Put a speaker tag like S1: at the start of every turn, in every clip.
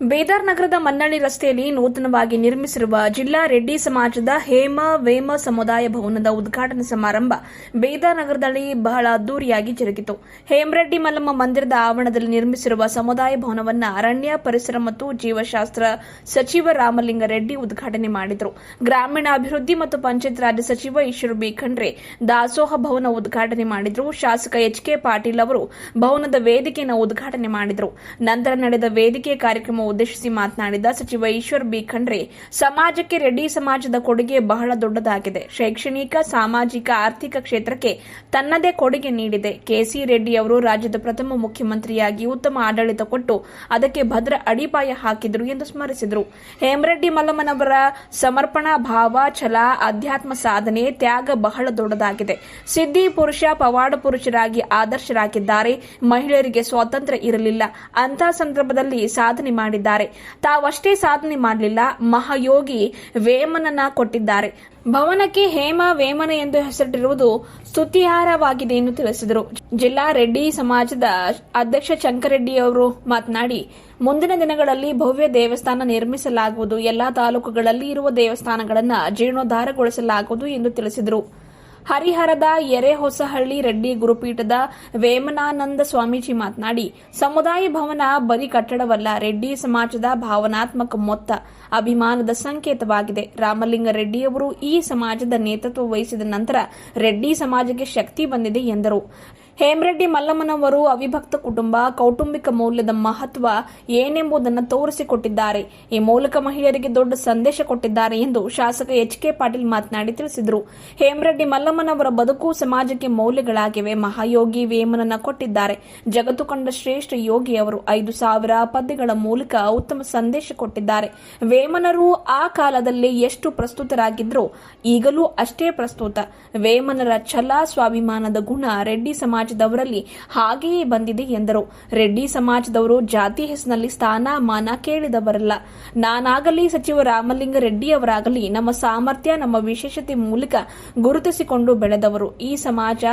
S1: ಬೇದಾರ್ ನಗರದ ಮನ್ನಳ್ಳಿ ರಸ್ತೆಯಲ್ಲಿ ನೂತನವಾಗಿ ನಿರ್ಮಿಸಿರುವ ಜಿಲ್ಲಾ ರೆಡ್ಡಿ ಸಮಾಜದ ಹೇಮ ವೇಮ ಸಮುದಾಯ ಭವನದ ಉದ್ಘಾಟನಾ ಸಮಾರಂಭ ಬೇದಾರ್ ನಗರದಲ್ಲಿ ಬಹಳ ಅದ್ದೂರಿಯಾಗಿ ಜರುಗಿತು. ಹೇಮರೆಡ್ಡಿ ಮಲ್ಲಮ್ಮ ಮಂದಿರದ ಆವರಣದಲ್ಲಿ ನಿರ್ಮಿಸಿರುವ ಸಮುದಾಯ ಭವನವನ್ನು ಅರಣ್ಯ, ಪರಿಸರ ಮತ್ತು ಜೀವಶಾಸ್ತ್ರ ಸಚಿವ ರಾಮಲಿಂಗಾರೆಡ್ಡಿ ಉದ್ಘಾಟನೆ ಮಾಡಿದರು. ಗ್ರಾಮೀಣಾಭಿವೃದ್ಧಿ ಮತ್ತು ಪಂಚಾಯತ್ ರಾಜ್ ಸಚಿವ ಈಶ್ವರ ಬಿ ಖಂಡ್ರೆ ದಾಸೋಹ ಭವನ ಉದ್ಘಾಟನೆ ಮಾಡಿದರು. ಶಾಸಕ ಎಚ್.ಕೆ. ಪಾಟೀಲ್ ಅವರು ಭವನದ ವೇದಿಕೆಯನ್ನು ಉದ್ಘಾಟನೆ ಮಾಡಿದರು. ನಂತರ ನಡೆದ ವೇದಿಕೆ ಕಾರ್ಯಕ್ರಮ ಉದ್ದೇಶಿಸಿ ಮಾತನಾಡಿದ ಸಚಿವ ಈಶ್ವರ ಬಿ ಖಂಡ್ರೆ, ಸಮಾಜಕ್ಕೆ ರೆಡ್ಡಿ ಸಮಾಜದ ಕೊಡುಗೆ ಬಹಳ ದೊಡ್ಡದಾಗಿದೆ. ಶೈಕ್ಷಣಿಕ, ಸಾಮಾಜಿಕ, ಆರ್ಥಿಕ ಕ್ಷೇತ್ರಕ್ಕೆ ತನ್ನದೇ ಕೊಡುಗೆ ನೀಡಿದೆ. ಕೆಸಿ ರೆಡ್ಡಿ ಅವರು ರಾಜ್ಯದ ಪ್ರಥಮ ಮುಖ್ಯಮಂತ್ರಿಯಾಗಿ ಉತ್ತಮ ಆಡಳಿತ ಕೊಟ್ಟು ಅದಕ್ಕೆ ಭದ್ರ ಅಡಿಪಾಯ ಹಾಕಿದರು ಎಂದು ಸ್ಮರಿಸಿದರು. ಹೇಮರೆಡ್ಡಿ ಮಲ್ಲಮ್ಮನವರ ಸಮರ್ಪಣಾ ಭಾವ, ಛಲ, ಅಧ್ಯಾತ್ಮ ಸಾಧನೆ, ತ್ಯಾಗ ಬಹಳ ದೊಡ್ಡದಾಗಿದೆ. ಸಿದ್ಧಿ ಪುರುಷ, ಪವಾಡ ಪುರುಷರಾಗಿ ಆದರ್ಶರಾಗಿದ್ದಾರೆ. ಮಹಿಳೆಯರಿಗೆ ಸ್ವಾತಂತ್ರ್ಯ ಇರಲಿಲ್ಲ. ಅಂತಹ ಸಂದರ್ಭದಲ್ಲಿ ಸಾಧನೆ ಮಾಡಿದ್ದಾರೆ. ತಾವಷ್ಟೇ ಸಾಧನೆ ಮಾಡಲಿಲ್ಲ, ಮಹಾಯೋಗಿ ವೇಮನನ್ನ ಕೊಟ್ಟಿದ್ದಾರೆ. ಭವನಕ್ಕೆ ಹೇಮ ವೇಮನ ಎಂದು ಹೆಸರಿಟ್ಟಿರುವುದು ಸ್ತುತ್ಯಾರ್ಹವಾಗಿದೆ ಎಂದು ತಿಳಿಸಿದರು. ಜಿಲ್ಲಾ ರೆಡ್ಡಿ ಸಮಾಜದ ಅಧ್ಯಕ್ಷ ಶಂಕರರೆಡ್ಡಿ ಅವರು ಮಾತನಾಡಿ, ಮುಂದಿನ ದಿನಗಳಲ್ಲಿ ಭವ್ಯ ದೇವಸ್ಥಾನ ನಿರ್ಮಿಸಲಾಗುವುದು. ಎಲ್ಲಾ ತಾಲೂಕುಗಳಲ್ಲಿ ಇರುವ ದೇವಸ್ಥಾನಗಳನ್ನು ಜೀರ್ಣೋದ್ಧಾರಗೊಳಿಸಲಾಗುವುದು ಎಂದು ತಿಳಿಸಿದರು. ಹರಿಹರದ ಎರೆಹೊಸಹಳ್ಳಿ ರೆಡ್ಡಿ ಗುರುಪೀಠದ ವೇಮನಾನಂದ ಸ್ವಾಮೀಜಿ ಮಾತನಾಡಿ, ಸಮುದಾಯ ಭವನ ಬರೀ ಕಟ್ಟಡವಲ್ಲ, ರೆಡ್ಡಿ ಸಮಾಜದ ಭಾವನಾತ್ಮಕ ಮೊತ್ತ, ಅಭಿಮಾನದ ಸಂಕೇತವಾಗಿದೆ. ರಾಮಲಿಂಗಾರೆಡ್ಡಿಯವರು ಈ ಸಮಾಜದ ನೇತೃತ್ವ ವಹಿಸಿದ ನಂತರ ರೆಡ್ಡಿ ಸಮಾಜಕ್ಕೆ ಶಕ್ತಿ ಬಂದಿದೆ ಎಂದರು. ಹೇಮರೆಡ್ಡಿ ಮಲ್ಲಮ್ಮನವರು ಅವಿಭಕ್ತ ಕುಟುಂಬ, ಕೌಟುಂಬಿಕ ಮೌಲ್ಯದ ಮಹತ್ವ ಏನೆಂಬುದನ್ನು ತೋರಿಸಿಕೊಟ್ಟಿದ್ದಾರೆ. ಈ ಮೂಲಕ ಮಹಿಳೆಯರಿಗೆ ದೊಡ್ಡ ಸಂದೇಶ ಕೊಟ್ಟಿದ್ದಾರೆ ಎಂದು ಶಾಸಕ ಎಚ್.ಕೆ. ಪಾಟೀಲ್ ಮಾತನಾಡಿ ತಿಳಿಸಿದರು. ಹೇಮರೆಡ್ಡಿ ಮಲ್ಲಮ್ಮನವರ ಬದುಕು ಸಮಾಜಕ್ಕೆ ಮೌಲ್ಯಗಳಾಗಿವೆ. ಮಹಾಯೋಗಿ ವೇಮನನ್ನ ಕೊಟ್ಟಿದ್ದಾರೆ. ಜಗತ್ತು ಕಂಡ ಶ್ರೇಷ್ಠ ಯೋಗಿ ಅವರು. 5,000 ಪದ್ಯಗಳ ಮೂಲಕ ಉತ್ತಮ ಸಂದೇಶ ಕೊಟ್ಟಿದ್ದಾರೆ. ವೇಮನರು ಆ ಕಾಲದಲ್ಲಿ ಎಷ್ಟು ಪ್ರಸ್ತುತರಾಗಿದ್ರೋ ಈಗಲೂ ಅಷ್ಟೇ ಪ್ರಸ್ತುತ. ವೇಮನರ ಛಲ, ಸ್ವಾಭಿಮಾನದ ಗುಣ ರೆಡ್ಡಿ ಸಮಾಜದವರಲ್ಲಿ ಹಾಗೆಯೇ ಬಂದಿದೆ ಎಂದರು. ರೆಡ್ಡಿ ಸಮಾಜದವರು ಜಾತಿ ಹೆಸರಿನಲ್ಲಿ ಸ್ಥಾನ ಮಾನ ಕೇಳಿದವರಲ್ಲ. ನಾನಾಗಲಿ ಸಚಿವ ರಾಮಲಿಂಗಾರೆಡ್ಡಿ ಅವರಾಗಲಿ ನಮ್ಮ ಸಾಮರ್ಥ್ಯ, ನಮ್ಮ ವಿಶೇಷತೆ ಮೂಲಕ ಗುರುತಿಸಿಕೊಂಡು ಬೆಳೆದವರು. ಈ ಸಮಾಜ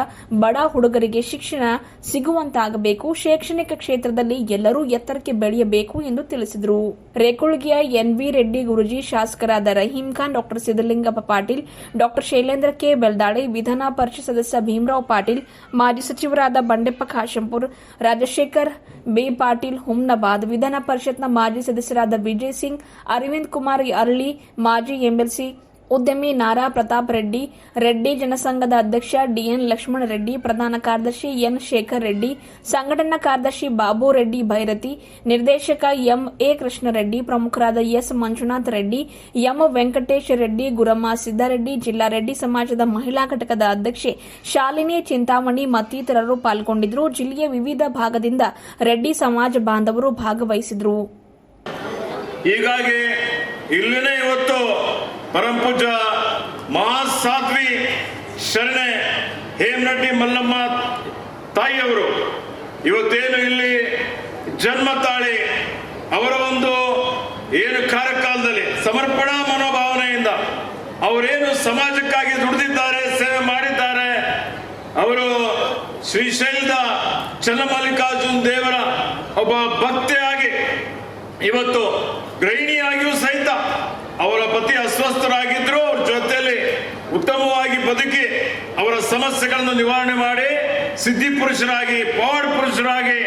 S1: ಬಡ ಹುಡುಗರಿಗೆ ಶಿಕ್ಷಣ ಸಿಗುವಂತಾಗಬೇಕು. ಶೈಕ್ಷಣಿಕ ಕ್ಷೇತ್ರದಲ್ಲಿ ಎಲ್ಲರೂ ಎತ್ತರಕ್ಕೆ ಬೆಳೆಯಬೇಕು ಎಂದು ತಿಳಿಸಿದರು. ರೇಕುಳಗಿಯ ಎನ್.ವಿ. ರೆಡ್ಡಿ ಗುರುಜಿ, ಶಾಸಕರಾದ ರಹೀಂ ಖಾನ್, ಡಾ ಸಿದ್ದಲಿಂಗಪ್ಪ ಪಾಟೀಲ್, ಡಾ ಶೈಲೇಂದ್ರ ಕೆ. ಬೆಲ್ದಾಳೆ, ವಿಧಾನ ಪರಿಷತ್ ಸದಸ್ಯ ಭೀಮರಾವ್ ಪಾಟೀಲ್, ಮಾಜಿ ಸಚಿವರಾದ ಬಂಡೆಪ್ಪ ಖಾಶಂಪುರ್, ರಾಜಶೇಖರ್ ಬಿ. ಪಾಟೀಲ್ ಹುಮ್ನಾಬಾದ್, ವಿಧಾನ ಪರಿಷತ್ನ ಮಾಜಿ ಸದಸ್ಯರಾದ ವಿಜಯ್ ಸಿಂಗ್, ಅರವಿಂದ್ ಕುಮಾರ್ ಅರಳಿ, ಮಾಜಿ ಎಂಎಲ್ಸಿ ಉದ್ಯಮಿ ನಾರಾ ಪ್ರತಾಪ್ ರೆಡ್ಡಿ, ರೆಡ್ಡಿ ಜನಸಂಘದ ಅಧ್ಯಕ್ಷ ಡಿಎನ್ ಲಕ್ಷ್ಮಣ ರೆಡ್ಡಿ, ಪ್ರಧಾನ ಕಾರ್ಯದರ್ಶಿ ಎನ್ ಶೇಖರ್ ರೆಡ್ಡಿ, ಸಂಘಟನಾ ಕಾರ್ಯದರ್ಶಿ ಬಾಬು ರೆಡ್ಡಿ ಭೈರತಿ, ನಿರ್ದೇಶಕ ಎಂ.ಎ. ಕೃಷ್ಣರೆಡ್ಡಿ, ಪ್ರಮುಖರಾದ ಎಸ್. ಮಂಜುನಾಥ್ ರೆಡ್ಡಿ, ಎಂ. ವೆಂಕಟೇಶ್ ರೆಡ್ಡಿ, ಗುರಮ್ಮ ಸಿದ್ದಾರೆಡ್ಡಿ, ಜಿಲ್ಲಾ ರೆಡ್ಡಿ ಸಮಾಜದ ಮಹಿಳಾ ಘಟಕದ ಅಧ್ಯಕ್ಷೆ ಶಾಲಿನಿ ಚಿಂತಾಮಣಿ ಮತ್ತಿತರರು ಪಾಲ್ಗೊಂಡಿದ್ದರು. ಜಿಲ್ಲೆಯ ವಿವಿಧ ಭಾಗದಿಂದ ರೆಡ್ಡಿ ಸಮಾಜ ಬಾಂಧವರು ಭಾಗವಹಿಸಿದರು.
S2: ಹೀಗಾಗಿ ಇಲ್ಲಿನೇ ಇವತ್ತು ಪರಮಪೂಜ್ಯ ಮಹಾಸಾಧ್ವಿ ಶರಣೆ ಹೇಮರೆಡ್ಡಿ ಮಲ್ಲಮ್ಮ ತಾಯಿಯವರು ಇವತ್ತೇನು ಇಲ್ಲಿ ಜನ್ಮ ತಾಳಿ ಅವರ ಒಂದು ಏನು ಕಾರ್ಯಕಾಲದಲ್ಲಿ ಸಮರ್ಪಣಾ ಮನೋಭಾವನೆಯಿಂದ ಅವರೇನು ಸಮಾಜಕ್ಕಾಗಿ ದುಡಿದಿದ್ದಾರೆ, ಸೇವೆ ಮಾಡಿದ್ದಾರೆ. ಅವರು ಶ್ರೀಶೈಲದ ಚನ್ನಮಲ್ಲಿಕಾರ್ಜುನ ದೇವರ ಒಬ್ಬ ಭಕ್ತೆಯಾಗಿ ಇವತ್ತು ಗೃಹಿಣಿಯಾಗಿಯೂ ಸಹಿತ ಅವರ ಪತಿ ಅಸ್ವಸ್ಥರಾಗಿದ್ರು, ಅವ್ರ ಜೊತೆಯಲ್ಲಿ ಉತ್ತಮವಾಗಿ ಬದುಕಿ ಅವರ ಸಮಸ್ಯೆಗಳನ್ನು ನಿವಾರಣೆ ಮಾಡಿ ಸಿದ್ಧಿ ಪುರುಷರಾಗಿ, ಪವಾಡ ಪುರುಷರಾಗಿ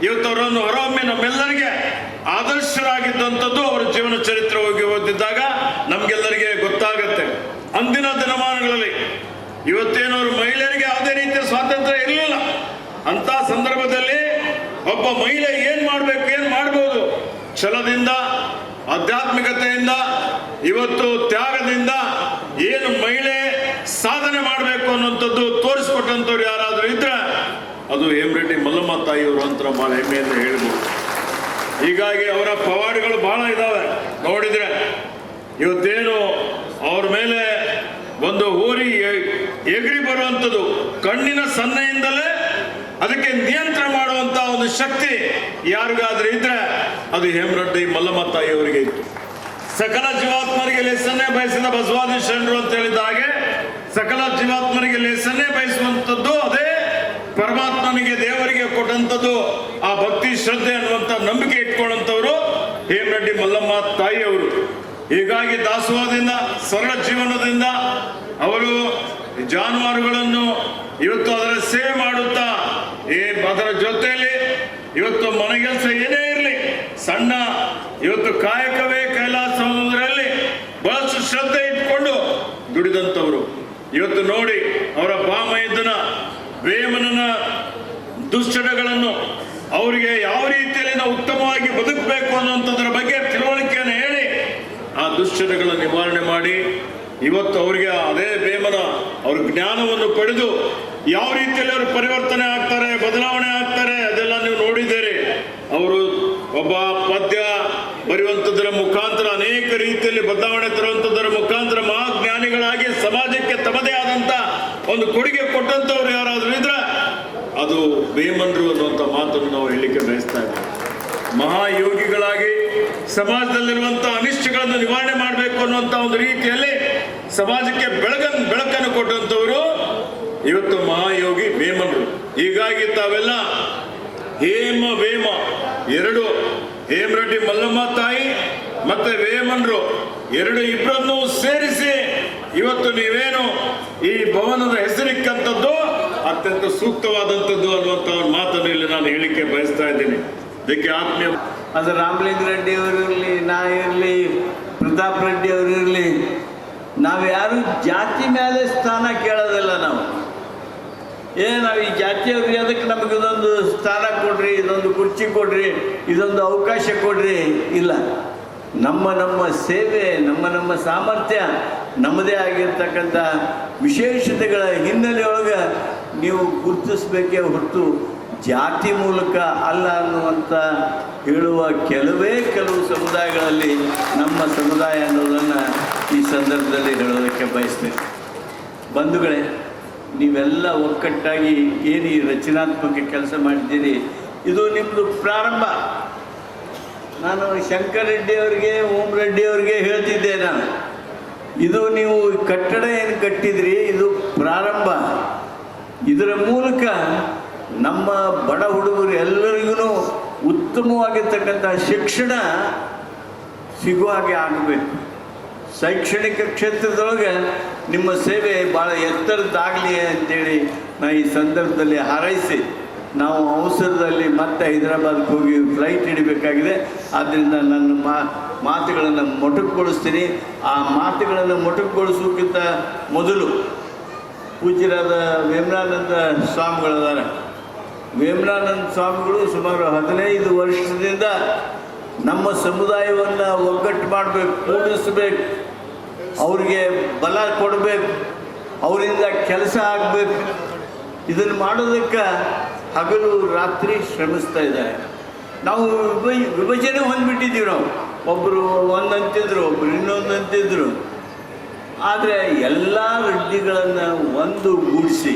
S2: ಇವತ್ತು ಅವರನ್ನು ಹೊರೊಮ್ಮೆ ನಮ್ಮೆಲ್ಲರಿಗೆ ಆದರ್ಶರಾಗಿದ್ದಂಥದ್ದು ಅವರ ಜೀವನ ಚರಿತ್ರೆ ಹೋಗಿ ಓದಿದ್ದಾಗ ನಮ್ಗೆಲ್ಲರಿಗೆ ಗೊತ್ತಾಗುತ್ತೆ. ಅಂದಿನ ದಿನಮಾನಗಳಲ್ಲಿ ಇವತ್ತೇನು ಅವರು ಮಹಿಳೆಯರಿಗೆ ಯಾವುದೇ ರೀತಿಯ ಸ್ವಾತಂತ್ರ್ಯ ಇರಲಿಲ್ಲ. ಅಂತ ಸಂದರ್ಭದಲ್ಲಿ ಒಬ್ಬ ಮಹಿಳೆ ಏನ್ ಮಾಡ್ಬೇಕು, ಏನ್ ಮಾಡ್ಬೋದು, ಛಲದಿಂದ, ಆಧ್ಯಾತ್ಮಿಕತೆಯಿಂದ, ಇವತ್ತು ತ್ಯಾಗದಿಂದ ಏನು ಮಹಿಳೆ ಸಾಧನೆ ಮಾಡಬೇಕು ಅನ್ನುವಂಥದ್ದು ತೋರಿಸ್ಕೊಟ್ಟಂಥವ್ರು ಯಾರಾದರೂ ಇದ್ರೆ ಅದು ಹೇಮರೆಡ್ಡಿ ಮಲ್ಲಮ್ಮ ತಾಯಿಯವರು ಅಂತ ಬಹಳ ಹೆಮ್ಮೆಯಿಂದ ಹೇಳ್ಬೋದು. ಹೀಗಾಗಿ ಅವರ ಪವಾಡಗಳು ಬಹಳ ಇದಾವೆ. ನೋಡಿದ್ರೆ ಇವತ್ತೇನು ಅವ್ರ ಮೇಲೆ ಒಂದು ಊರಿ ಎಗರಿ ಬರುವಂಥದ್ದು, ಕಣ್ಣಿನ ಸನ್ನೆಯಿಂದಲೇ ಅದಕ್ಕೆ ನಿಯಂತ್ರಣ ಮಾಡುವಂತ ಒಂದು ಶಕ್ತಿ ಯಾರಿಗಾದ್ರೂ ಇದ್ರೆ ಅದು ಹೇಮರೆಡ್ಡಿ ಮಲ್ಲಮ್ಮ ತಾಯಿಯವರಿಗೆ ಇತ್ತು. ಸಕಲ ಜೀವಾತ್ಮರಿಗೆ ಲೇಸನ್ನೇ ಬಯಸಿದ ಬಸವಾದಿ ಶರಣರು ಅಂತ ಹೇಳಿದ ಹಾಗೆ ಸಕಲ ಜೀವಾತ್ಮರಿಗೆ ಲೇಸನ್ನೇ ಬಯಸುವಂಥದ್ದು ಅದೇ ಪರಮಾತ್ಮನಿಗೆ, ದೇವರಿಗೆ ಕೊಟ್ಟಂಥದ್ದು ಆ ಭಕ್ತಿ ಶ್ರದ್ಧೆ ಅನ್ನುವಂಥ ನಂಬಿಕೆ ಇಟ್ಕೊಳ್ಳುವಂಥವ್ರು ಹೇಮರೆಡ್ಡಿ ಮಲ್ಲಮ್ಮ ತಾಯಿಯವರು. ಹೀಗಾಗಿ ದಾಸೋಹದಿಂದ, ಸರಳ ಜೀವನದಿಂದ ಅವರು ಜಾನುವಾರುಗಳನ್ನು ಇವತ್ತು ಅದರ ಸೇವೆ ಮಾಡುತ್ತಾ ಅದರ ಜೊತೆಯಲ್ಲಿ ಇವತ್ತು ಮನೆಗೆಲಸ ಏನೇ ಇರಲಿ ಸಣ್ಣ ಇವತ್ತು ಕಾಯಕವೇ ಕೈಲಾಸ ಅನ್ನೋದರಲ್ಲಿ ಬಹಳಷ್ಟು ಶ್ರದ್ಧೆ ಇಟ್ಕೊಂಡು ದುಡಿದಂಥವರು. ಇವತ್ತು ನೋಡಿ ಅವರ ಬಾಮೈದನ ವೇಮನನ ದುಶ್ಚಟಗಳನ್ನು ಅವರಿಗೆ ಯಾವ ರೀತಿಯಲ್ಲಿ ನಾವು ಉತ್ತಮವಾಗಿ ಬದುಕಬೇಕು ಅನ್ನುವಂಥದ್ರ ಬಗ್ಗೆ ತಿಳುವಳಿಕೆಯನ್ನು ಹೇಳಿ ಆ ದುಶ್ಚಟಗಳನ್ನು ನಿವಾರಣೆ ಮಾಡಿ ಇವತ್ತು ಅವರಿಗೆ ಅದೇ ವೇಮನ ಅವ್ರ ಜ್ಞಾನವನ್ನು ಪಡೆದು ಯಾವ ರೀತಿಯಲ್ಲಿ ಅವರು ಪರಿವರ್ತನೆ ಆಗ್ತಾರೆ, ಬದಲಾವಣೆ ಆಗ್ತಾರೆ ಅದೆಲ್ಲ ನೀವು ನೋಡಿದ್ದೀರಿ. ಅವರು ಒಬ್ಬ ಪದ್ಯ ಬರೆಯುವಂಥದ್ರ ಮುಖಾಂತರ ಅನೇಕ ರೀತಿಯಲ್ಲಿ ಬದಲಾವಣೆ ತರುವಂಥದ್ರ ಮುಖಾಂತರ ಮಹಾಜ್ಞಾನಿಗಳಾಗಿ ಸಮಾಜಕ್ಕೆ ತಮ್ಮದೇ ಆದಂತ ಒಂದು ಕೊಡುಗೆ ಕೊಟ್ಟಂತವ್ರು ಯಾರಾದ್ರೂ ಇದ್ರೆ ಅದು ವೇಮನರು ಅನ್ನುವಂಥ ಮಾತನ್ನು ನಾವು ಹೇಳಲಿಕ್ಕೆ ಬಯಸ್ತಾ ಇದ್ದೇವೆ. ಮಹಾಯೋಗಿಗಳಾಗಿ ಸಮಾಜದಲ್ಲಿರುವಂತಹ ಅನಿಷ್ಟಗಳನ್ನು ನಿವಾರಣೆ ಮಾಡಬೇಕು ಅನ್ನುವಂಥ ಒಂದು ರೀತಿಯಲ್ಲಿ ಸಮಾಜಕ್ಕೆ ಬೆಳಕನ್ನು ಕೊಟ್ಟಂತವರು ಇವತ್ತು ಮಹಾಯೋಗಿ ವೇಮನರು. ಹೀಗಾಗಿ ತಾವೆಲ್ಲ ಹೇಮ ವೇಮ ಎರಡು, ಹೇಮರೆಡ್ಡಿ ಮಲ್ಲಮ್ಮ ತಾಯಿ ಮತ್ತೆ ವೇಮನರು ಇಬ್ಬರನ್ನೂ ಸೇರಿಸಿ ಇವತ್ತು ನೀವೇನು ಈ ಭವನದ ಹೆಸರಿಕ್ಕಂಥದ್ದು ಅತ್ಯಂತ ಸೂಕ್ತವಾದಂಥದ್ದು ಅನ್ನುವಂಥ ಒಂದು ಮಾತನ್ನು ಇಲ್ಲಿ ನಾನು ಹೇಳಿಕೆ ಬಯಸ್ತಾ ಇದ್ದೀನಿ. ಇದಕ್ಕೆ ಆತ್ಮೀಯ
S3: ಅದು ರಾಮಲಿಂಗ ರೆಡ್ಡಿ ಅವರು ಇರಲಿ, ನಾ ಇರಲಿ, ಪ್ರತಾಪ್ ರೆಡ್ಡಿ ಅವರು ಇರಲಿ, ನಾವು ಯಾರು ಜಾತಿ ಮೇಲೆ ಸ್ಥಾನ ಕೇಳೋದಿಲ್ಲ. ನಾವು ನಾವು ಈ ಜಾತಿಯವ್ರಿಗೆ ಅದಕ್ಕೆ ನಮಗೆ ಇದೊಂದು ಸ್ಥಾನ ಕೊಡ್ರಿ, ಇದೊಂದು ಕುರ್ಚಿ ಕೊಡ್ರಿ, ಇದೊಂದು ಅವಕಾಶ ಕೊಡ್ರಿ, ಇಲ್ಲ. ನಮ್ಮ ಸೇವೆ, ನಮ್ಮ ಸಾಮರ್ಥ್ಯ, ನಮ್ಮದೇ ಆಗಿರ್ತಕ್ಕಂಥ ವಿಶೇಷತೆಗಳ ಹಿನ್ನೆಲೆಯೊಳಗೆ ನೀವು ಗುರುತಿಸ್ಬೇಕೇ ಹೊರತು ಜಾತಿ ಮೂಲಕ ಅಲ್ಲ ಅನ್ನುವಂಥ ಹೇಳುವ ಕೆಲವು ಸಮುದಾಯಗಳಲ್ಲಿ ನಮ್ಮ ಸಮುದಾಯ ಅನ್ನೋದನ್ನು ಈ ಸಂದರ್ಭದಲ್ಲಿ ಹೇಳೋದಕ್ಕೆ ಬಯಸ್ತೇನೆ. ಬಂಧುಗಳೇ, ನೀವೆಲ್ಲ ಒಕ್ಕಟ್ಟಾಗಿ ಏನು ಈ ರಚನಾತ್ಮಕ ಕೆಲಸ ಮಾಡಿದ್ದೀರಿ, ಇದು ನಿಮ್ಮದು ಪ್ರಾರಂಭ. ನಾನು ಶಂಕರ್ ರೆಡ್ಡಿ ಅವರಿಗೆ, ಓಂ ರೆಡ್ಡಿ ಅವರಿಗೆ ಹೇಳ್ತಿದ್ದೆ, ನಾನು ಇದು ನೀವು ಕಟ್ಟಡ ಏನು ಕಟ್ಟಿದ್ರಿ ಇದು ಪ್ರಾರಂಭ. ಇದರ ಮೂಲಕ ನಮ್ಮ ಬಡ ಹುಡುಗರು ಎಲ್ಲರಿಗೂ ಉತ್ತಮವಾಗಿರ್ತಕ್ಕಂಥ ಶಿಕ್ಷಣ ಸಿಗುವ ಹಾಗೆ ಆಗಬೇಕು. ಶೈಕ್ಷಣಿಕ ಕ್ಷೇತ್ರದೊಳಗೆ ನಿಮ್ಮ ಸೇವೆ ಭಾಳ ಎತ್ತರದ್ದಾಗಲಿ ಅಂತೇಳಿ ನಾನು ಈ ಸಂದರ್ಭದಲ್ಲಿ ಹಾರೈಸಿ, ನಾವು ಅವಸರದಲ್ಲಿ ಮತ್ತೆ ಹೈದರಾಬಾದ್ಗೆ ಹೋಗಿ ಫ್ಲೈಟ್ ಹಿಡಿಬೇಕಾಗಿದೆ. ಆದ್ದರಿಂದ ನನ್ನ ಮಾತುಗಳನ್ನು ಮೊಟಕುಗೊಳಿಸ್ತೀನಿ. ಆ ಮಾತುಗಳನ್ನು ಮೊಟಕುಗೊಳಿಸೋಕ್ಕಿಂತ ಮೊದಲು ಪೂಜ್ಯರಾದ ವೇಮನಾನಂದ ಸ್ವಾಮಿಗಳಿದ್ದಾರೆ. ವೇಮನಾನಂದ ಸ್ವಾಮಿಗಳು ಸುಮಾರು 15 ವರ್ಷದಿಂದ ನಮ್ಮ ಸಮುದಾಯವನ್ನು ಒಗ್ಗಟ್ಟು ಮಾಡಬೇಕು, ಕೂಡಿಸ್ಬೇಕು, ಅವ್ರಿಗೆ ಬಲ ಕೊಡಬೇಕು, ಅವರಿಂದ ಕೆಲಸ ಆಗಬೇಕು. ಇದನ್ನು ಮಾಡೋದಕ್ಕೆ ಹಗಲು ರಾತ್ರಿ ಶ್ರಮಿಸ್ತಾ ಇದ್ದಾರೆ. ನಾವು ವಿಭಜನೆ ಹೊಂದ್ಬಿಟ್ಟಿದ್ದೀವಿ. ನಾವು ಒಬ್ಬರು ಒಂದಂತಿದ್ರು, ಒಬ್ಬರು ಇನ್ನೊಂದು ಅಂತಿದ್ರು. ಆದರೆ ಎಲ್ಲ ರೆಡ್ಡಿಗಳನ್ನು ಒಂದುಗೂಡಿಸಿ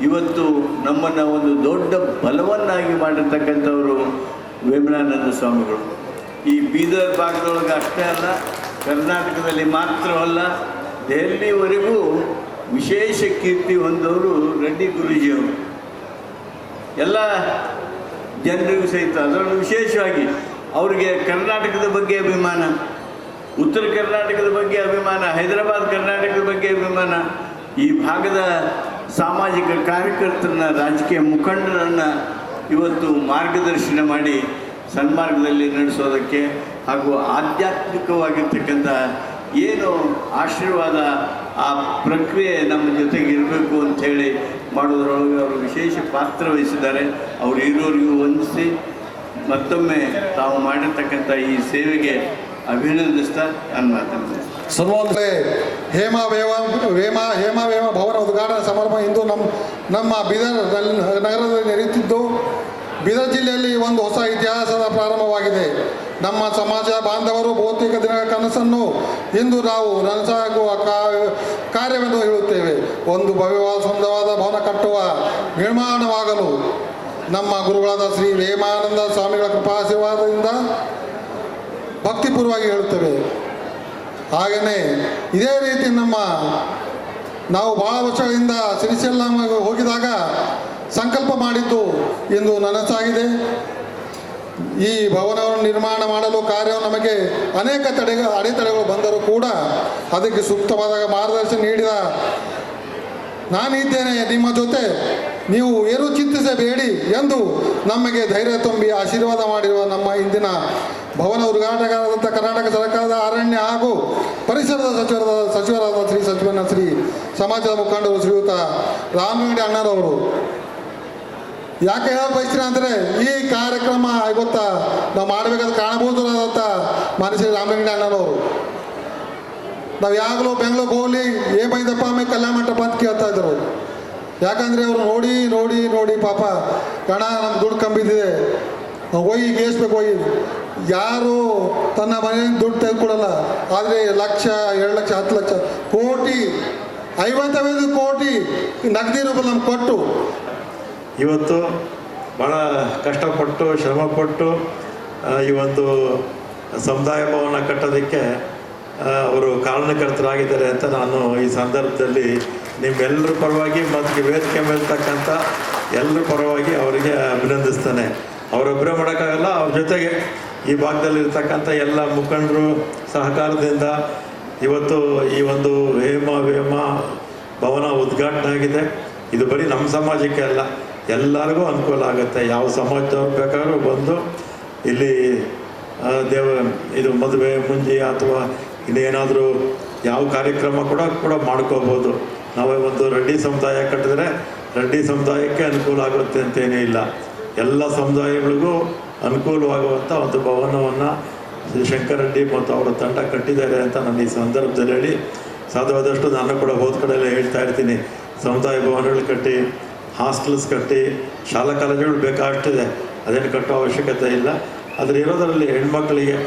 S3: ಇವತ್ತು ನಮ್ಮನ್ನು ಒಂದು ದೊಡ್ಡ ಬಲವನ್ನಾಗಿ ಮಾಡಿರ್ತಕ್ಕಂಥವರು ವೇಮನಾನಂದ ಸ್ವಾಮಿಗಳು. ಈ ಬೀದರ್ ಭಾಗದೊಳಗೆ ಅಷ್ಟೇ ಅಲ್ಲ, ಕರ್ನಾಟಕದಲ್ಲಿ ಮಾತ್ರವಲ್ಲ, ದೆಹಲಿವರೆಗೂ ವಿಶೇಷ ಕೀರ್ತಿ ಹೊಂದವರು ರೆಡ್ಡಿ ಗುರೂಜಿಯವರು. ಎಲ್ಲ ಜನರಿಗೂ ಸಹಿತ ಅದರಲ್ಲೂ ವಿಶೇಷವಾಗಿ ಅವರಿಗೆ ಕರ್ನಾಟಕದ ಬಗ್ಗೆ ಅಭಿಮಾನ, ಉತ್ತರ ಕರ್ನಾಟಕದ ಬಗ್ಗೆ ಅಭಿಮಾನ, ಹೈದರಾಬಾದ್ ಕರ್ನಾಟಕದ ಬಗ್ಗೆ ಅಭಿಮಾನ, ಈ ಭಾಗದ ಸಾಮಾಜಿಕ ಕಾರ್ಯಕರ್ತರನ್ನ, ರಾಜಕೀಯ ಮುಖಂಡರನ್ನು ಇವತ್ತು ಮಾರ್ಗದರ್ಶನ ಮಾಡಿ ಸನ್ಮಾರ್ಗದಲ್ಲಿ ನಡೆಸೋದಕ್ಕೆ ಹಾಗೂ ಆಧ್ಯಾತ್ಮಿಕವಾಗಿರ್ತಕ್ಕಂಥ ಏನು ಆಶೀರ್ವಾದ, ಆ ಪ್ರಕ್ರಿಯೆ ನಮ್ಮ ಜೊತೆಗೆ ಇರಬೇಕು ಅಂಥೇಳಿ ಮಾಡೋದ್ರೊಳಗೆ ಅವರು ವಿಶೇಷ ಪಾತ್ರ ವಹಿಸಿದ್ದಾರೆ. ಅವರು ಇರೋರಿಗೂ ವಂದಿಸಿ ಮತ್ತೊಮ್ಮೆ ತಾವು ಮಾಡಿರ್ತಕ್ಕಂಥ ಈ ಸೇವೆಗೆ ಅಭಿನಂದಿಸ್ತಾ ನನ್ನ ಮಾತನ್ನು
S4: ಸರ್ವೋದಯ ಹೇಮ ವೇಮ ಭವನ ಉದ್ಘಾಟನಾ ಸಮಾರಂಭ ಇಂದು ನಮ್ಮ ಬೀದರ್ ನಗರದಲ್ಲಿ ನಡೆಯುತ್ತಿದ್ದು, ಬೀದರ್ ಜಿಲ್ಲೆಯಲ್ಲಿ ಒಂದು ಹೊಸ ಇತಿಹಾಸದ ಪ್ರಾರಂಭವಾಗಿದೆ. ನಮ್ಮ ಸಮಾಜ ಬಾಂಧವರು ಭೌತಿಕ ದಿನಗಳ ಕನಸನ್ನು ಇಂದು ನಾವು ನನಸಾಗುವ ಕಾರ್ಯವೆಂದು ಹೇಳುತ್ತೇವೆ. ಒಂದು ಭವ್ಯವಾದ ಸುಂದರವಾದ ಭವನ ಕಟ್ಟುವ ನಿರ್ಮಾಣವಾಗಲು ನಮ್ಮ ಗುರುಗಳಾದ ಶ್ರೀ ವೇಮಾನಂದ ಸ್ವಾಮಿಗಳ ಕೃಪಾಶೀರ್ವಾದದಿಂದ ಭಕ್ತಿಪೂರ್ವವಾಗಿ ಹೇಳುತ್ತೇವೆ. ಹಾಗೆಯೇ ಇದೇ ರೀತಿ ನಾವು ಭಾಳ ವರ್ಷಗಳಿಂದ ಶ್ರೀಶೈಲ ಹೋಗಿದಾಗ ಸಂಕಲ್ಪ ಮಾಡಿದ್ದು ಇಂದು ನನಸಾಗಿದೆ. ಈ ಭವನವನ್ನು ನಿರ್ಮಾಣ ಮಾಡಲು ಕಾರ್ಯವು ನಮಗೆ ಅನೇಕ ಅಡೆತಡೆಗಳು ಬಂದರೂ ಕೂಡ ಅದಕ್ಕೆ ಸೂಕ್ತವಾದ ಮಾರ್ಗದರ್ಶನ ನೀಡಿದ ನಾನಿದ್ದೇನೆ ನಿಮ್ಮ ಜೊತೆ, ನೀವು ಏನು ಚಿಂತಿಸಬೇಡಿ ಎಂದು ನಮಗೆ ಧೈರ್ಯ ತುಂಬಿ ಆಶೀರ್ವಾದ ಮಾಡಿರುವ ನಮ್ಮ ಇಂದಿನ ಭವನ ಉದ್ಘಾಟಕರಾದಂಥ ಕರ್ನಾಟಕ ಸರ್ಕಾರದ ಅರಣ್ಯ ಹಾಗೂ ಪರಿಸರದ ಸಚಿವರಾದ ಶ್ರೀ ಸಮಾಜದ ಮುಖಂಡರು ಶ್ರೀಯುತ ರಾಮಲಿಂಗಡಿ ಅಣ್ಣರವರು. ಯಾಕೆ ಹೇಳ ಬಯಸ್ತೀನಿ ಅಂದರೆ ಈ ಕಾರ್ಯಕ್ರಮ ಗೊತ್ತಾ ನಾವು ಮಾಡಬೇಕಾದ ಕಾಣಬಹುದಾದಂಥ ಮಾನ್ಯ ಶ್ರೀ ರಾಮಲಿಂಗಡಿ ಅಣ್ಣರವರು. ನಾವು ಯಾವಾಗಲೂ ಬೆಂಗಳೂರಿಗೆ ಹೋಗಲಿ ಬೈದಪ್ಪ ಆಮೇಲೆ ಕಲ್ಯಾಣ ಮಂಟಪ ಅಂತ ಕೇಳ್ತಾ ಇದ್ರು. ಯಾಕಂದರೆ ಅವರು ನೋಡಿ ನೋಡಿ ನೋಡಿ ಪಾಪ ಕಣ ನಮ್ಮ ದುಡ್ಡು ಕಂಬಿದ್ದಿದೆ, ಹೋಗಿ ಗೇಸ್ಬೇಕು ಹೋಗಿ. ಯಾರು ತನ್ನ ಮನೆಯಿಂದ ದುಡ್ಡು ತೆಗೆದುಕೊಡಲ್ಲ, ಆದರೆ 1 ಲಕ್ಷ 2 ಲಕ್ಷ 10 ಲಕ್ಷ ಕೋಟಿ 55 ಕೋಟಿ ನಗದಿ ರೂಪಾಯಿ ನಮ್ಗೆ ಕೊಟ್ಟು
S5: ಇವತ್ತು ಭಾಳ ಕಷ್ಟಪಟ್ಟು ಶ್ರಮಪಟ್ಟು ಈ ಒಂದು ಸಮುದಾಯ ಭವನ ಕಟ್ಟೋದಕ್ಕೆ ಅವರು ಕಾರಣಕರ್ತರಾಗಿದ್ದಾರೆ ಅಂತ ನಾನು ಈ ಸಂದರ್ಭದಲ್ಲಿ ನಿಮ್ಮೆಲ್ಲರ ಪರವಾಗಿ ಮತ್ತು ವೇದಿಕೆ ಮೇಲ್ತಕ್ಕಂಥ ಎಲ್ಲರ ಪರವಾಗಿ ಅವರಿಗೆ ಅಭಿನಂದಿಸ್ತೇನೆ. ಅವರೊಬ್ಬರೇ ಮಾಡೋಕ್ಕಾಗಲ್ಲ, ಅವ್ರ ಜೊತೆಗೆ ಈ ಭಾಗದಲ್ಲಿರ್ತಕ್ಕಂಥ ಎಲ್ಲ ಮುಖಂಡರು ಸಹಕಾರದಿಂದ ಇವತ್ತು ಈ ಒಂದು ವೇಮ ಭವನ ಉದ್ಘಾಟನೆ ಆಗಿದೆ. ಇದು ಬರೀ ನಮ್ಮ ಸಮಾಜಕ್ಕೆ ಅಲ್ಲ, ಎಲ್ಲರಿಗೂ ಅನುಕೂಲ ಆಗುತ್ತೆ. ಯಾವ ಸಮಾಜದವ್ರು ಬೇಕಾದ್ರೂ ಬಂದು ಇಲ್ಲಿ ಇದು ಮದುವೆ ಮುಂಜಿ ಅಥವಾ ಇನ್ನೇನಾದರೂ ಯಾವ ಕಾರ್ಯಕ್ರಮ ಕೂಡ ಮಾಡ್ಕೋಬೋದು. ನಾವೇ ಒಂದು ರೆಡ್ಡಿ ಸಮುದಾಯ ಕಟ್ಟಿದ್ರೆ ರೆಡ್ಡಿ ಸಮುದಾಯಕ್ಕೆ ಅನುಕೂಲ ಆಗುತ್ತೆ ಅಂತೇನೇ ಇಲ್ಲ, ಎಲ್ಲ ಸಮುದಾಯಗಳಿಗೂ ಅನುಕೂಲವಾಗುವಂಥ ಒಂದು ಭವನವನ್ನು ಶಂಕರ್ ರೆಡ್ಡಿ ಮತ್ತು ಅವರ ತಂಡ ಕಟ್ಟಿದ್ದಾರೆ ಅಂತ ನಾನು ಈ ಸಂದರ್ಭದಲ್ಲಿ ಹೇಳಿ, ಸಾಧ್ಯವಾದಷ್ಟು ನಾನು ಕೂಡ ಹೋದ ಕಡೆಯಲ್ಲ ಹೇಳ್ತಾ ಇರ್ತೀನಿ, ಸಮುದಾಯ ಭವನಗಳು ಕಟ್ಟಿ, ಹಾಸ್ಟೆಲ್ಸ್ ಕಟ್ಟಿ, ಶಾಲಾ ಕಾಲೇಜುಗಳು ಬೇಕಾಷ್ಟಿದೆ, ಅದೇನು ಕಟ್ಟೋ ಅವಶ್ಯಕತೆ ಇಲ್ಲ. ಆದರೆ ಇರೋದರಲ್ಲಿ ಹೆಣ್ಮಕ್ಳಿಗೆ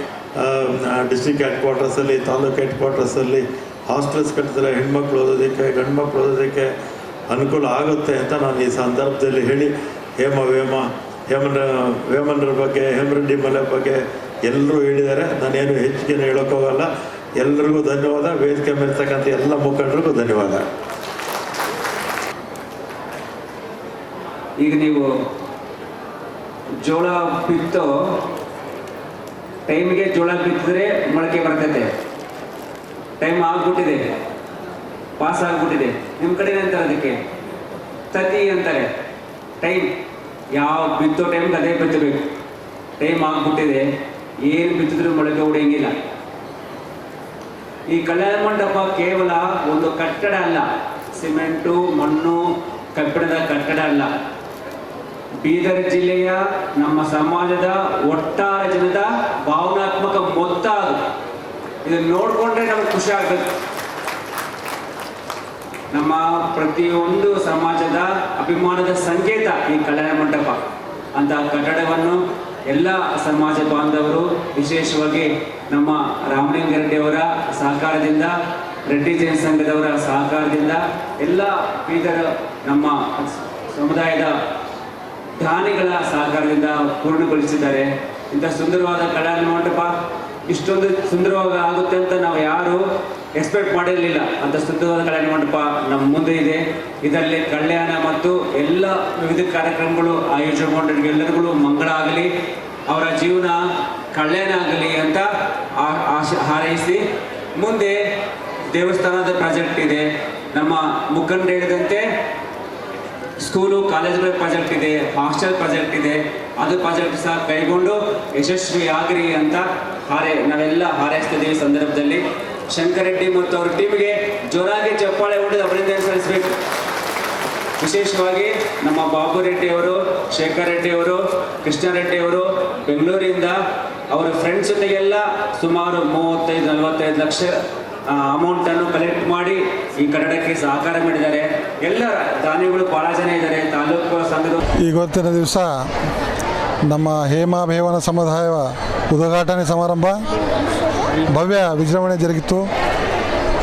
S5: ಡಿಸ್ಟ್ರಿಕ್ಟ್ ಹೆಡ್ ಕ್ವಾರ್ಟರ್ಸಲ್ಲಿ, ತಾಲೂಕು ಹೆಡ್ ಕ್ವಾರ್ಟರ್ಸಲ್ಲಿ ಹಾಸ್ಟೆಲ್ಸ್ ಕಟ್ಟಿದ್ರೆ ಹೆಣ್ಮಕ್ಳು ಓದೋದಕ್ಕೆ ಗಂಡು ಮಕ್ಳು ಓದೋದಕ್ಕೆ ಅನುಕೂಲ ಆಗುತ್ತೆ ಅಂತ ನಾನು ಈ ಸಂದರ್ಭದಲ್ಲಿ ಹೇಳಿ, ವೇಮನರ ಬಗ್ಗೆ, ಹೇಮರೆಡ್ಡಿ ಮಲೆ ಬಗ್ಗೆ ಎಲ್ಲರೂ ಹೇಳಿದ್ದಾರೆ. ನಾನೇನು ಹೆಚ್ಚಿಗೆ ಹೇಳೋಕ್ಕೋಗಲ್ಲ. ಎಲ್ಲರಿಗೂ ಧನ್ಯವಾದ. ವೇದಿಕೆ ಮೇಲ್ತಕ್ಕಂಥ ಎಲ್ಲ ಮುಖಂಡರಿಗೂ ಧನ್ಯವಾದ.
S6: ಈಗ ನೀವು ಜೋಳ ಬಿತ್ತೋ ಟೈಮಿಗೆ ಜೋಳ ಬಿತ್ತಿದ್ರೆ ಮೊಳಕೆ ಬರ್ತೈತೆ. ಟೈಮ್ ಆಗ್ಬಿಟ್ಟಿದೆ, ಪಾಸ್ ಆಗ್ಬಿಟ್ಟಿದೆ. ನಿಮ್ಮ ಕಡೆ ಅಂತಾರೆ ಅದಕ್ಕೆ ತತಿ ಅಂತಾರೆ. ಟೈಮ್ ಯಾವ ಬಿತ್ತೋ ಟೈಮ್ಗೆ ಅದೇ ಬಿತ್ತಬೇಕು. ಟೈಮ್ ಆಗ್ಬಿಟ್ಟಿದೆ, ಏನು ಬಿತ್ತಿದ್ರೂ ಮೊಳಕೆ ಹೊಡೆಯಂಗಿಲ್ಲ. ಈ ಕಲ್ಯಾಣ ಮಂಟಪ ಕೇವಲ ಒಂದು ಕಟ್ಟಡ ಅಲ್ಲ, ಸಿಮೆಂಟು ಮಣ್ಣು ಕಬ್ಬಿಣದ ಕಟ್ಟಡ ಅಲ್ಲ. ಬೀದರ್ ಜಿಲ್ಲೆಯ ನಮ್ಮ ಸಮಾಜದ ಒಟ್ಟಾರೆ ಜನದ ಭಾವನಾತ್ಮಕ ಮೊತ್ತ ಅದು. ಇದನ್ನು ನೋಡಿಕೊಂಡ್ರೆ ನಮ್ಗೆ ಖುಷಿ ಆಗ್ತದೆ. ನಮ್ಮ ಪ್ರತಿಯೊಂದು ಸಮಾಜದ ಅಭಿಮಾನದ ಸಂಕೇತ ಈ ಕಲ್ಯಾಣ ಮಂಟಪ ಅಂತ ಕಟ್ಟಡವನ್ನು ಎಲ್ಲ ಸಮಾಜ ಬಾಂಧವರು, ವಿಶೇಷವಾಗಿ ನಮ್ಮ ರಾಮಲಿಂಗಾರೆಡ್ಡಿ ಅವರ ಸಹಕಾರದಿಂದ, ರೆಡ್ಡಿ ಜೈನ ಸಂಘದವರ ಸಹಕಾರದಿಂದ, ಎಲ್ಲ ಬೀದರ್ ನಮ್ಮ ಸಮುದಾಯದ ದಾನಿಗಳ ಸಹಕಾರದಿಂದ ಪೂರ್ಣಗೊಳಿಸಿದ್ದಾರೆ. ಇಂಥ ಸುಂದರವಾದ ಕಲ್ಯಾಣ ಮಂಟಪ ಇಷ್ಟೊಂದು ಸುಂದರವಾಗಿ ಆಗುತ್ತೆ ಅಂತ ನಾವು ಯಾರು ಎಕ್ಸ್ಪೆಕ್ಟ್ ಮಾಡಿರಲಿಲ್ಲ. ಅಂತ ಸುಂದರವಾದ ಕಲ್ಯಾಣ ಮಂಟಪ ನಮ್ಮ ಮುಂದೆ ಇದೆ. ಇದರಲ್ಲಿ ಕಲ್ಯಾಣ ಮತ್ತು ಎಲ್ಲ ವಿವಿಧ ಕಾರ್ಯಕ್ರಮಗಳು ಆಯೋಜನೆಗೊಂಡ ಎಲ್ಲರಿಗೂ ಮಂಗಳ ಆಗಲಿ, ಅವರ ಜೀವನ ಕಲ್ಯಾಣ ಆಗಲಿ ಅಂತ ಹಾರೈಸಿ, ಮುಂದೆ ದೇವಸ್ಥಾನದ ಪ್ರಾಜೆಕ್ಟ್ ಇದೆ, ನಮ್ಮ ಮುಖಂಡರು ಹೇಳಿದಂತೆ ಸ್ಕೂಲು ಕಾಲೇಜುಗಳ ಪ್ರಾಜೆಕ್ಟ್ ಇದೆ, ಹಾಸ್ಟೆಲ್ ಪ್ರಾಜೆಕ್ಟ್ ಇದೆ. ಅದು ಪ್ರಾಜೆಕ್ಟ್ ಸಹ ಕೈಗೊಂಡು ಯಶಸ್ವಿ ಆಗಲಿ ಅಂತ ನಾವೆಲ್ಲ ಹಾರೈಸ್ತಿದ್ದೀವಿ. ಸಂದರ್ಭದಲ್ಲಿ ಶಂಕರ್ ರೆಡ್ಡಿ ಮತ್ತು ಅವ್ರ ಟೀಮ್ಗೆ ಜೋರಾಗಿ ಚಪ್ಪಾಳೆ ಹೊಡೆದು ಅಭಿನಂದನೆ ಸಲ್ಲಿಸಬೇಕು. ವಿಶೇಷವಾಗಿ ನಮ್ಮ ಬಾಬು ರೆಡ್ಡಿ ಅವರು, ಶೇಖರ್ ರೆಡ್ಡಿ ಅವರು, ಕೃಷ್ಣ ರೆಡ್ಡಿ ಅವರು ಬೆಂಗಳೂರಿಂದ ಅವರ ಫ್ರೆಂಡ್ಸ್ ಜೊತೆಗೆಲ್ಲ ಸುಮಾರು 35-45 ಲಕ್ಷ ಅಮೌಂಟನ್ನು ಕಲೆಕ್ಟ್ ಮಾಡಿ ಈ ಕಟ್ಟಡಕ್ಕೆ ಸಹಕಾರ ಮಾಡಿದ್ದಾರೆ. ಎಲ್ಲ ದಾನಿಗಳು ಭಾಳ ಜನ ಇದ್ದಾರೆ. ತಾಲೂಕು ಸಂಘದ
S4: ಇವತ್ತಿನ ದಿವಸ ನಮ್ಮ ಹೇಮವೇಮನ ಸಮುದಾಯ ಉದ್ಘಾಟನೆ ಸಮಾರಂಭ ಭವ್ಯ ವಿಜೃಂಭಣೆ ಜರುಗಿತು.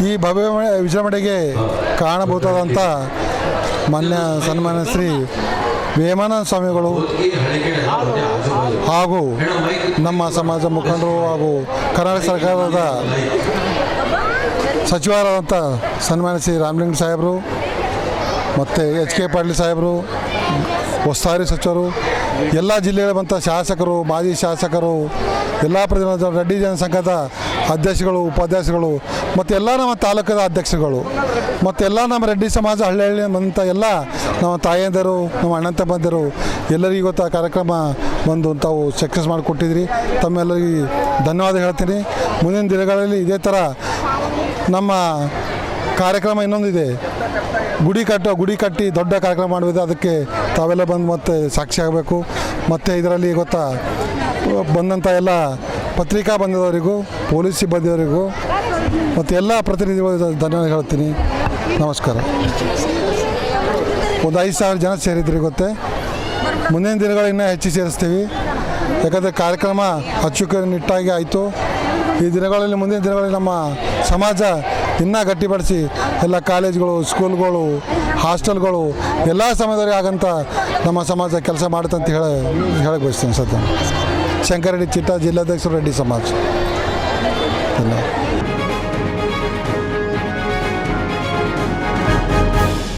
S4: ಈ ಭವ್ಯ ವಿಜೃಂಭಣೆಗೆ ಕಾರಣಭೂತವಾದಂಥ ಸನ್ಮಾನ್ಯ ಶ್ರೀ ವೇಮಾನಂದ ಸ್ವಾಮಿಗಳು ಹಾಗೂ ನಮ್ಮ ಸಮಾಜ ಮುಖಂಡರು ಹಾಗೂ ಕರ್ನಾಟಕ ಸರ್ಕಾರದ ಸಚಿವರಾದಂಥ ಸನ್ಮಾನ್ಯ ಶ್ರೀ ರಾಮಲಿಂಗ ಸಾಹೇಬರು ಮತ್ತು HK ಪಾಟೀಲ್ ಸಾಹೇಬರು, ಉಸ್ತುವಾರಿ ಸಚಿವರು, ಎಲ್ಲ ಜಿಲ್ಲೆಗಳ ಬಂತ ಶಾಸಕರು, ಮಾಜಿ ಶಾಸಕರು, ಎಲ್ಲ ಪ್ರತಿನಿಧಿಗಳು, ರೆಡ್ಡಿ ಜನಸಂಘದ ಅಧ್ಯಕ್ಷಗಳು, ಉಪಾಧ್ಯಕ್ಷಗಳು ಮತ್ತು ಎಲ್ಲ ನಮ್ಮ ತಾಲೂಕದ ಅಧ್ಯಕ್ಷರುಗಳು ಮತ್ತು ಎಲ್ಲ ನಮ್ಮ ರೆಡ್ಡಿ ಸಮಾಜ ಹಳ್ಳಿ ಬಂತ ಎಲ್ಲ ನಮ್ಮ ತಾಯಂದಿರು, ನಮ್ಮ ಅಣ್ಣ ತಮ್ಮಂದಿರು ಎಲ್ಲರಿಗೂ ಇವತ್ತು ಆ ಕಾರ್ಯಕ್ರಮ ಬಂದು ತಾವು ಸಕ್ಸಸ್ ಮಾಡಿಕೊಟ್ಟಿದ್ರಿ. ತಮ್ಮೆಲ್ಲರಿಗೂ ಧನ್ಯವಾದ ಹೇಳ್ತೀನಿ. ಮುಂದಿನ ದಿನಗಳಲ್ಲಿ ಇದೇ ಥರ ನಮ್ಮ ಕಾರ್ಯಕ್ರಮ ಇನ್ನೊಂದಿದೆ, ಗುಡಿ ಕಟ್ಟಿ ದೊಡ್ಡ ಕಾರ್ಯಕ್ರಮ ಮಾಡಬೇಕು. ಅದಕ್ಕೆ ತಾವೆಲ್ಲ ಬಂದು ಮತ್ತೆ ಸಾಕ್ಷಿ ಆಗಬೇಕು. ಮತ್ತು ಇದರಲ್ಲಿ ಗೊತ್ತಾ ಬಂದಂಥ ಎಲ್ಲ ಪತ್ರಿಕಾ ಬಂದವರಿಗೂ, ಪೊಲೀಸ್ ಸಿಬ್ಬಂದಿಯವರಿಗೂ ಮತ್ತು ಎಲ್ಲ ಪ್ರತಿನಿಧಿಗಳು ಧನ್ಯವಾದ ಹೇಳ್ತೀನಿ. ನಮಸ್ಕಾರ. ಒಂದು 5,000 ಜನ ಸೇರಿದ್ರಿ ಗೊತ್ತೇ. ಮುಂದಿನ ದಿನಗಳಿನ್ನ ಹೆಚ್ಚು ಸೇರಿಸ್ತೀವಿ. ಯಾಕಂದರೆ ಕಾರ್ಯಕ್ರಮ ಅಚ್ಚುಕಟ್ಟಾಗಿ ಆಯಿತು. ಈ ದಿನಗಳಲ್ಲಿ, ಮುಂದಿನ ದಿನಗಳಲ್ಲಿ ನಮ್ಮ ಸಮಾಜ ಇನ್ನೂ ಗಟ್ಟಿಪಡಿಸಿ ಎಲ್ಲ ಕಾಲೇಜ್ಗಳು, ಸ್ಕೂಲ್ಗಳು, ಹಾಸ್ಟೆಲ್ಗಳು ಎಲ್ಲ ಸಮಯದಲ್ಲಿ ಆಗಂತ ನಮ್ಮ ಸಮಾಜ ಕೆಲಸ ಮಾಡುತ್ತಂತ ಹೇಳಕ್ಕೆ ಬಯಸ್ತೀನಿ. ಸದ್ಯ ಶಂಕರ ರೆಡ್ಡಿ ಚಿಟ್ಟ, ಜಿಲ್ಲಾಧ್ಯಕ್ಷರು, ರೆಡ್ಡಿ ಸಮಾಜ. ಧನ್ಯವಾದ.